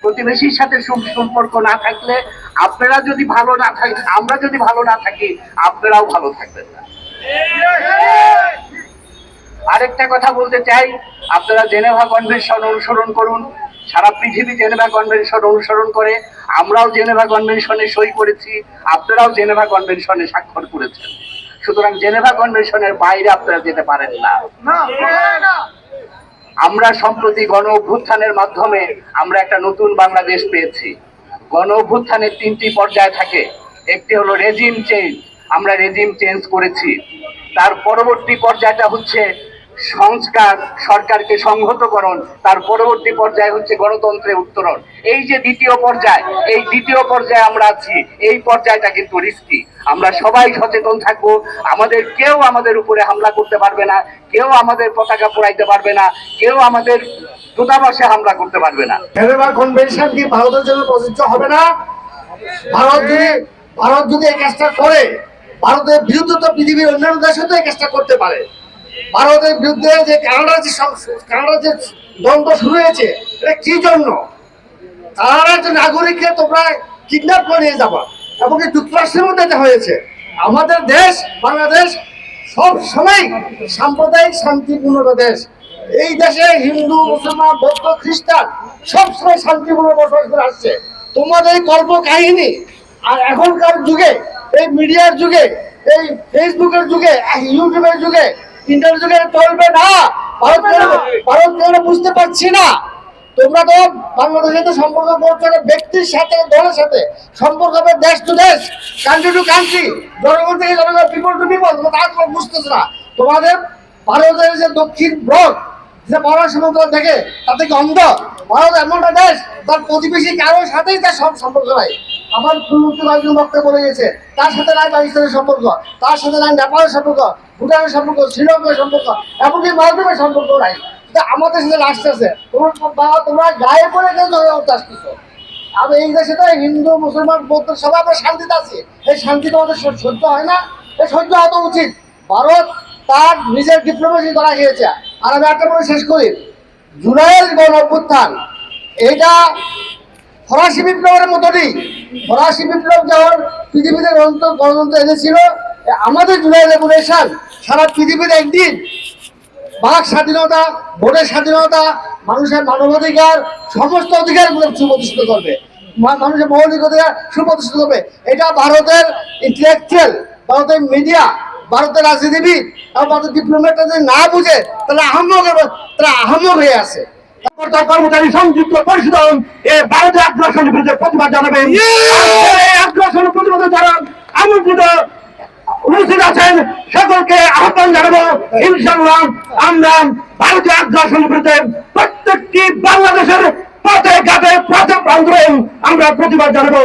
প্রতিবেশীর সাথে সম্পর্ক না থাকলে আপনারা যদি ভালো না থাকেন, আমরা যদি ভালো না থাকি, আপনারাও ভালো থাকবেন না। আরেকটা কথা বলতে চাই, আপনারা জেনেভা কনভেনশন অনুসরণ করুন। সারা পৃথিবী জেনেভা কনভেনশন অনুসরণ করে, আমরাও জেনেভা কনভেনশনে সই করেছি, আপনারাও জেনেভা কনভেনশনে স্বাক্ষর করেছেন। সুতরাং জেনেভা কনভেনশনের বাইরে আপনারা যেতে পারেন না। আমরা সম্প্রতি গণ অভ্যুত্থানের মাধ্যমে আমরা একটা নতুন বাংলাদেশ পেয়েছি। গণ অভ্যুত্থানের 3টি পর্যায় থাকে। একটি হলো রেজিম চেঞ্জ, আমরা রেজিম চেঞ্জ করেছি। তার পরবর্তী পর্যায়টা হচ্ছে সংস্কার, সরকারকে সংহতকরণ। তার পরবর্তী পর্যায় হচ্ছে গণতন্ত্রের উত্তরণ। এই যে দ্বিতীয় পর্যায়, এই দ্বিতীয় পর্যায়ে আমরা আছি। এই পর্যায়টা কিন্তু রিস্কি। আমরা সবাই সচেতন থাকবো। কেউ আমাদের উপরে হামলা করতে পারবে না, কেউ আমাদের পতাকা পোড়াইতে পারবে না, কেউ আমাদের দূতাবাসে হামলা করতে পারবে না। জেনেভা কনভেনশন কি ভারতের জন্য প্রযোজ্য হবে না? ভারত যদি এই কাজটা করে, ভারতের বিরুদ্ধে তো পৃথিবীর অন্যান্য দেশও তো এই কাজটা করতে পারে। ভারতের বিরুদ্ধে যে কানাডার যে দ্বন্দ্ব শুরু হয়েছে, এটা কি জন্য? কানাডার যে নাগরিককে তোমরা কিডন্যাপ করে নিয়ে যাবা, এবং যুক্তরাষ্ট্রের মধ্যে এটা হয়েছে। আমাদের দেশ বাংলাদেশ সব সময় সাম্প্রদায়িক শান্তিপূর্ণ দেশ। এই দেশে হিন্দু, মুসলমান, বৌদ্ধ, খ্রিস্টান সবসময় শান্তিপূর্ণ বসবাস করে আসছে। তোমাদের এই কল্প কাহিনী আর এখনকার যুগে, এই মিডিয়ার যুগে, এই ফেসবুকের যুগে, ইউটিউবের যুগে, ইন্টারনেট যুগে চলবে না। ভারত বুঝতে পারছি না। তোমরা তো বাংলাদেশের তো সম্পর্ক করছো না ব্যক্তির সাথে, দলের সাথে। সম্পর্ক হবে দেশ টু দেশ, কান্ট্রি টু কান্ট্রি, জনগণ থেকে জনগণ, পিপল টু পিপল। তোমরা বুঝতেছো না। তোমাদের ভারতের যে দক্ষিণ ব্লক, যে পড়ার সমুদ্র থেকে, তাতে কি অন্ধ? ভারত এমন একটা দেশ, তার প্রতিবেশী কারোর সাথেই তার সব সম্পর্ক নাই। আমার প্রধানমন্ত্রী বক্তব্য বলে গেছে, তার সাথে নাই পাকিস্তানের সম্পর্ক, তার সাথে নাই নেপালের সম্পর্ক, ভুটানের সম্পর্ক, শ্রীলঙ্কার সম্পর্ক, এমনকি মালদ্বীপের সম্পর্ক নাই। আমাদের সাথে আসতেছে, তোমরা গায়ে পড়ে কেউ ধরে আসতেছো। আমি এই দেশে তো হিন্দু, মুসলমান, বৌদ্ধ সবাই আমরা শান্তিতে আছি। এই শান্তি তোমাদের সহ্য হয় না? এই সহ্য হওয়া উচিত। ভারত তার নিজের ডিপ্লোমেসি করা গিয়েছে। আর আমি একটা বলে শেষ করি, জুলাইয়ের গণ অভ্যুত্থান এটা ফরাসি বিপ্লবের মতনই। ফরাসি বিপ্লব যখন পৃথিবীতে গণতন্ত্র এনেছিল, আমাদের জুলাই রেভলিউশন সারা পৃথিবীর একদিন বাক স্বাধীনতা, ভোটের স্বাধীনতা, মানুষের মানবাধিকার, সমস্ত অধিকারগুলো সুপ্রতিষ্ঠিত করবে। মানুষের মৌলিক অধিকার সুপ্রতিষ্ঠিত করবে। এটা ভারতের ইন্টেলেকচুয়াল, ভারতের মিডিয়া, ভারতের রাজনীতিবিদ এবং ভারতের ডিপ্লোমেটরা যদি না বুঝে, তাহলে আহম্মক হয়ে আছে। কর্মচারী সংযুক্ত পরিষদ ভারতের আগ্রাসনের বিরুদ্ধে প্রতিবাদ জানাবেন। আগ্রাসনের প্রতিবাদে যারা আমন্ত্রিত উপস্থিত আছেন, সকলকে আহ্বান জানাবো। ইনশাআল্লাহ আমরা ভারতীয় আগ্রাসনের বিরুদ্ধে প্রত্যেকটি বাংলাদেশের পথে ঘাটে প্রান্তরে আমরা প্রতিবাদ জানাবো।